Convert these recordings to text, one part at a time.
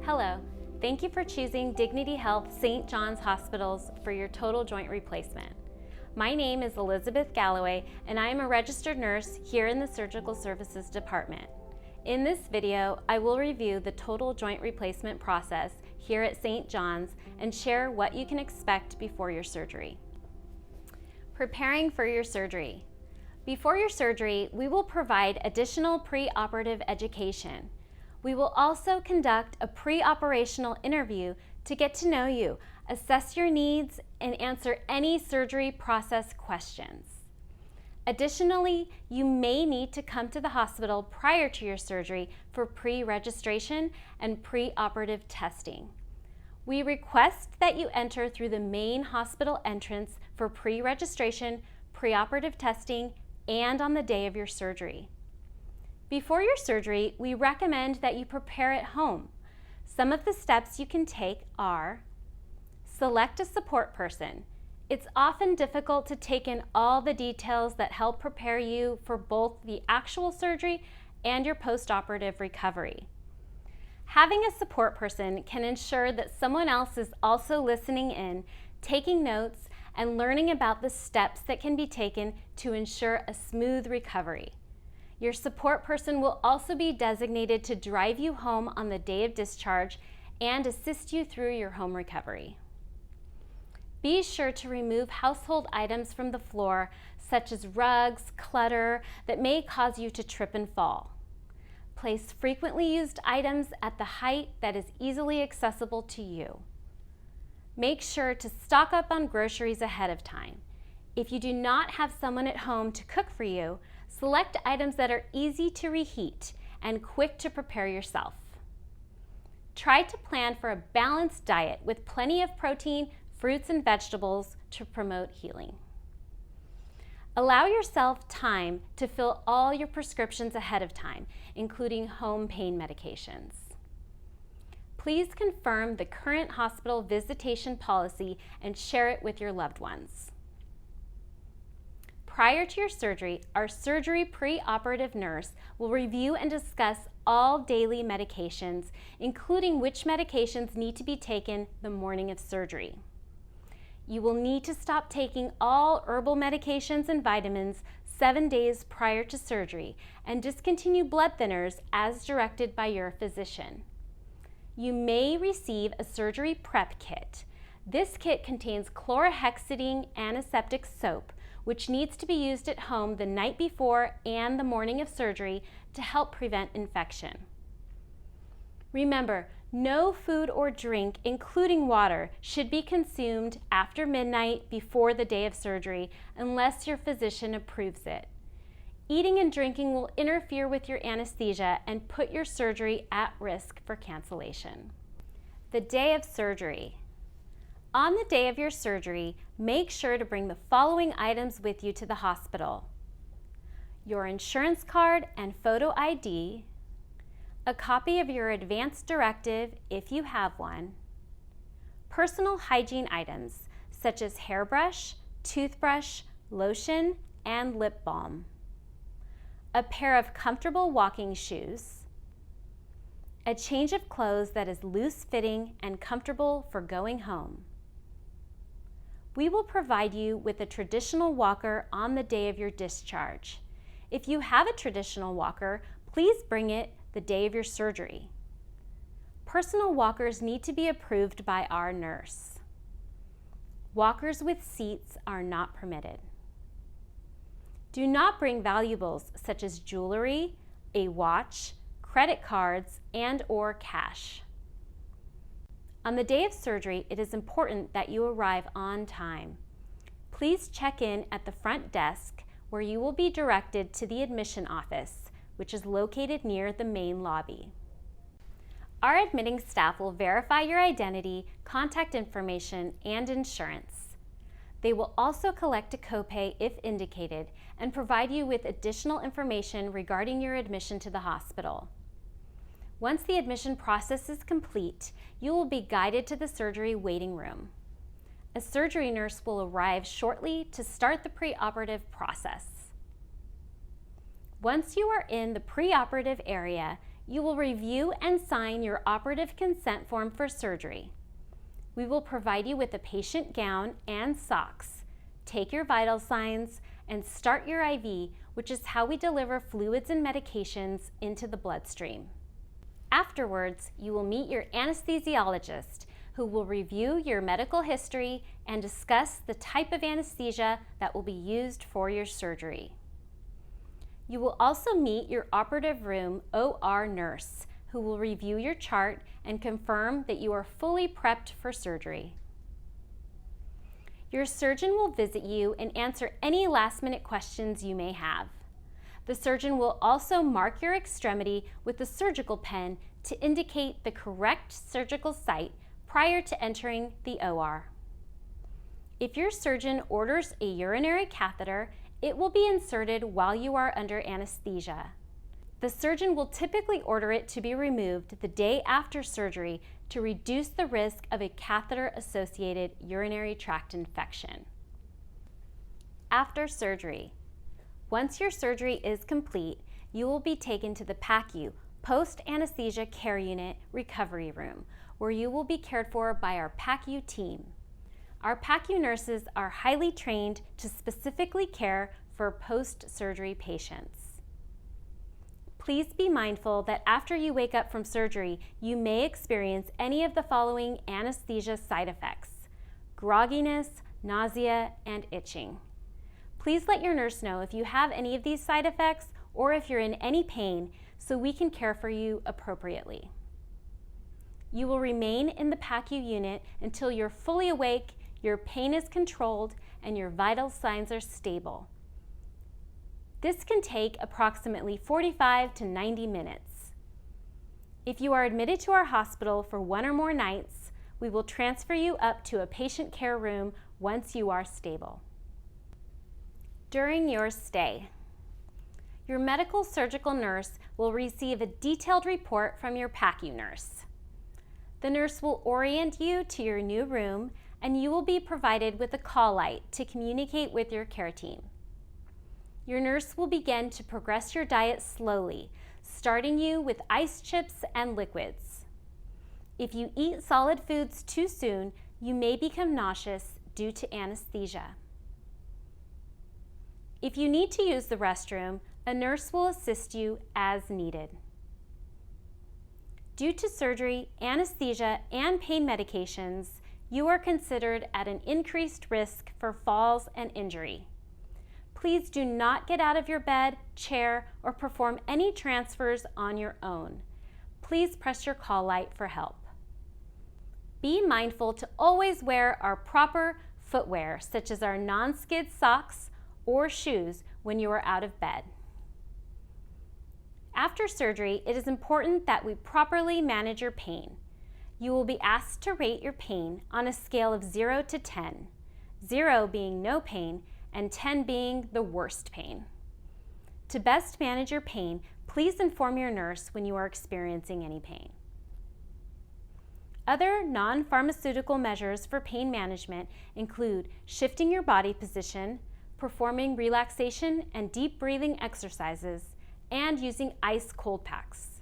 Hello, thank you for choosing Dignity Health St. John's Hospitals for your total joint replacement. My name is Elizabeth Galloway and I am a registered nurse here in the Surgical Services Department. In this video, I will review the total joint replacement process here at St. John's and share what you can expect before your surgery. Preparing for your surgery. Before your surgery, we will provide additional pre-operative education. We will also conduct a pre-operational interview to get to know you, assess your needs, and answer any surgery process questions. Additionally, you may need to come to the hospital prior to your surgery for pre-registration and pre-operative testing. We request that you enter through the main hospital entrance for pre-registration, pre-operative testing, and on the day of your surgery. Before your surgery, we recommend that you prepare at home. Some of the steps you can take are: select a support person. It's often difficult to take in all the details that help prepare you for both the actual surgery and your post-operative recovery. Having a support person can ensure that someone else is also listening in, taking notes, and learning about the steps that can be taken to ensure a smooth recovery. Your support person will also be designated to drive you home on the day of discharge and assist you through your home recovery. Be sure to remove household items from the floor, such as rugs, clutter, that may cause you to trip and fall. Place frequently used items at the height that is easily accessible to you. Make sure to stock up on groceries ahead of time. If you do not have someone at home to cook for you, select items that are easy to reheat and quick to prepare yourself. Try to plan for a balanced diet with plenty of protein, fruits, and vegetables to promote healing. Allow yourself time to fill all your prescriptions ahead of time, including home pain medications. Please confirm the current hospital visitation policy and share it with your loved ones. Prior to your surgery, our surgery pre-operative nurse will review and discuss all daily medications, including which medications need to be taken the morning of surgery. You will need to stop taking all herbal medications and vitamins 7 days prior to surgery and discontinue blood thinners as directed by your physician. You may receive a surgery prep kit. This kit contains chlorhexidine antiseptic soap, which needs to be used at home the night before and the morning of surgery to help prevent infection. Remember, no food or drink, including water, should be consumed after midnight before the day of surgery unless your physician approves it. Eating and drinking will interfere with your anesthesia and put your surgery at risk for cancellation. The day of surgery. On the day of your surgery, make sure to bring the following items with you to the hospital: your insurance card and photo ID, a copy of your advance directive if you have one, personal hygiene items such as hairbrush, toothbrush, lotion, and lip balm, a pair of comfortable walking shoes, a change of clothes that is loose-fitting and comfortable for going home. We will provide you with a traditional walker on the day of your discharge. If you have a traditional walker, please bring it the day of your surgery. Personal walkers need to be approved by our nurse. Walkers with seats are not permitted. Do not bring valuables such as jewelry, a watch, credit cards, and/or cash. On the day of surgery, it is important that you arrive on time. Please check in at the front desk where you will be directed to the admission office, which is located near the main lobby. Our admitting staff will verify your identity, contact information, and insurance. They will also collect a copay if indicated and provide you with additional information regarding your admission to the hospital. Once the admission process is complete, you will be guided to the surgery waiting room. A surgery nurse will arrive shortly to start the pre-operative process. Once you are in the pre-operative area, you will review and sign your operative consent form for surgery. We will provide you with a patient gown and socks, take your vital signs, and start your IV, which is how we deliver fluids and medications into the bloodstream. Afterwards, you will meet your anesthesiologist, who will review your medical history and discuss the type of anesthesia that will be used for your surgery. You will also meet your operative room OR nurse, who will review your chart and confirm that you are fully prepped for surgery. Your surgeon will visit you and answer any last-minute questions you may have. The surgeon will also mark your extremity with a surgical pen to indicate the correct surgical site prior to entering the OR. If your surgeon orders a urinary catheter, it will be inserted while you are under anesthesia. The surgeon will typically order it to be removed the day after surgery to reduce the risk of a catheter-associated urinary tract infection. After surgery. Once your surgery is complete, you will be taken to the PACU, Post-Anesthesia Care Unit Recovery Room, where you will be cared for by our PACU team. Our PACU nurses are highly trained to specifically care for post-surgery patients. Please be mindful that after you wake up from surgery, you may experience any of the following anesthesia side effects: grogginess, nausea, and itching. Please let your nurse know if you have any of these side effects or if you're in any pain so we can care for you appropriately. You will remain in the PACU unit until you're fully awake, your pain is controlled, and your vital signs are stable. This can take approximately 45 to 90 minutes. If you are admitted to our hospital for 1 or more nights, we will transfer you up to a patient care room once you are stable. During your stay, your medical surgical nurse will receive a detailed report from your PACU nurse. The nurse will orient you to your new room, and you will be provided with a call light to communicate with your care team. Your nurse will begin to progress your diet slowly, starting you with ice chips and liquids. If you eat solid foods too soon, you may become nauseous due to anesthesia. If you need to use the restroom, a nurse will assist you as needed. Due to surgery, anesthesia, and pain medications, you are considered at an increased risk for falls and injury. Please do not get out of your bed, chair, or perform any transfers on your own. Please press your call light for help. Be mindful to always wear our proper footwear, such as our non-skid socks or shoes when you are out of bed. After surgery, it is important that we properly manage your pain. You will be asked to rate your pain on a scale of 0 to 10, 0 being no pain and 10 being the worst pain. To best manage your pain, please inform your nurse when you are experiencing any pain. Other non-pharmaceutical measures for pain management include shifting your body position, performing relaxation and deep breathing exercises, and using ice cold packs.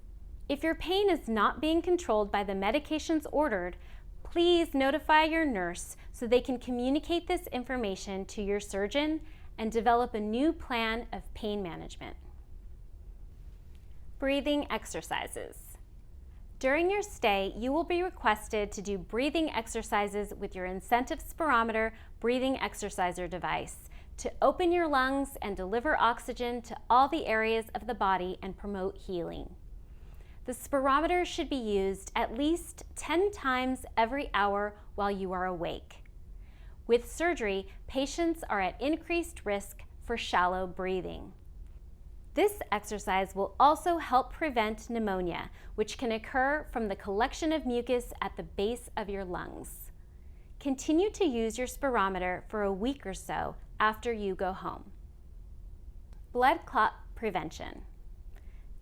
If your pain is not being controlled by the medications ordered, please notify your nurse so they can communicate this information to your surgeon and develop a new plan of pain management. Breathing exercises. During your stay, you will be requested to do breathing exercises with your incentive spirometer breathing exerciser device to open your lungs and deliver oxygen to all the areas of the body and promote healing. The spirometer should be used at least 10 times every hour while you are awake. With surgery, patients are at increased risk for shallow breathing. This exercise will also help prevent pneumonia, which can occur from the collection of mucus at the base of your lungs. Continue to use your spirometer for a week or so after you go home. Blood clot prevention.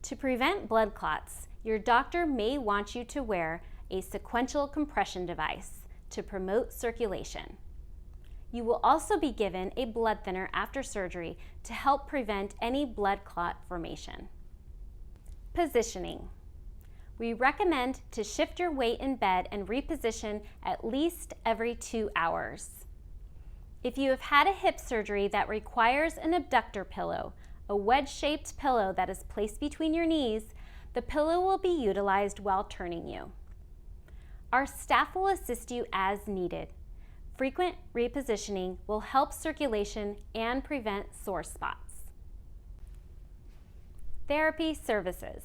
To prevent blood clots, your doctor may want you to wear a sequential compression device to promote circulation. You will also be given a blood thinner after surgery to help prevent any blood clot formation. Positioning. We recommend to shift your weight in bed and reposition at least every 2 hours. If you have had a hip surgery that requires an abductor pillow, a wedge-shaped pillow that is placed between your knees, the pillow will be utilized while turning you. Our staff will assist you as needed. Frequent repositioning will help circulation and prevent sore spots. Therapy services.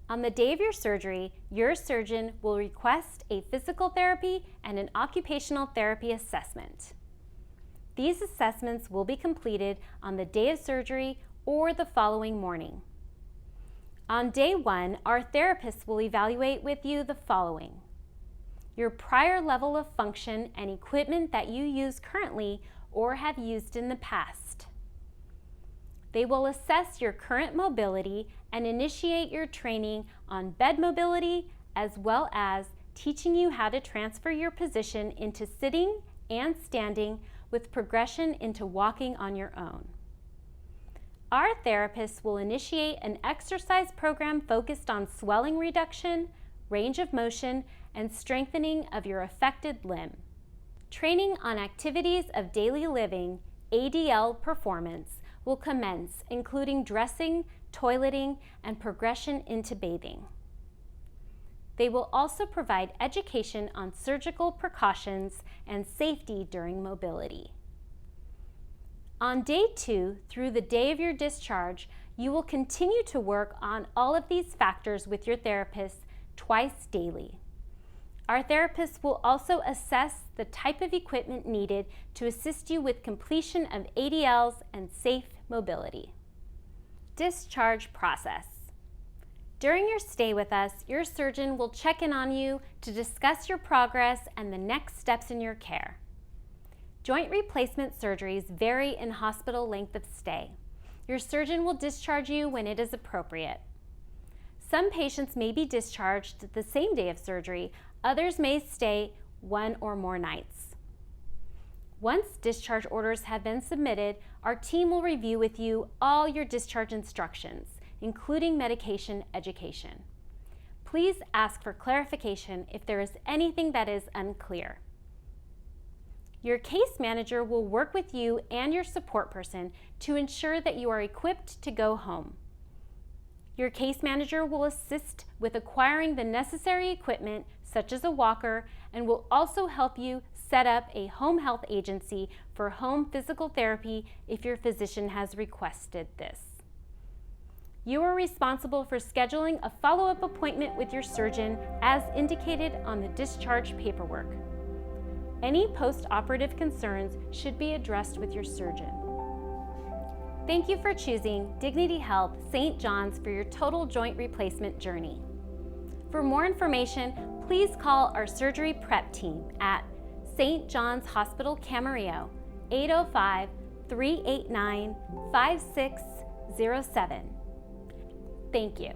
On the day of your surgery, your surgeon will request a physical therapy and an occupational therapy assessment. These assessments will be completed on the day of surgery or the following morning. On day 1, our therapists will evaluate with you the following: your prior level of function and equipment that you use currently or have used in the past. They will assess your current mobility and initiate your training on bed mobility, as well as teaching you how to transfer your position into sitting and standing with progression into walking on your own. Our therapists will initiate an exercise program focused on swelling reduction, range of motion, and strengthening of your affected limb. Training on activities of daily living, ADL performance, will commence, including dressing, toileting, and progression into bathing. They will also provide education on surgical precautions and safety during mobility. On day 2 through the day of your discharge, you will continue to work on all of these factors with your therapist twice daily. Our therapists will also assess the type of equipment needed to assist you with completion of ADLs and safe mobility. Discharge process. During your stay with us, your surgeon will check in on you to discuss your progress and the next steps in your care. Joint replacement surgeries vary in hospital length of stay. Your surgeon will discharge you when it is appropriate. Some patients may be discharged the same day of surgery, others may stay 1 or more nights. Once discharge orders have been submitted, our team will review with you all your discharge instructions, including medication education. Please ask for clarification if there is anything that is unclear. Your case manager will work with you and your support person to ensure that you are equipped to go home. Your case manager will assist with acquiring the necessary equipment, such as a walker, and will also help you set up a home health agency for home physical therapy if your physician has requested this. You are responsible for scheduling a follow-up appointment with your surgeon as indicated on the discharge paperwork. Any post-operative concerns should be addressed with your surgeon. Thank you for choosing Dignity Health St. John's for your total joint replacement journey. For more information, please call our surgery prep team at St. John's Hospital Camarillo, 805-389-5607. Thank you.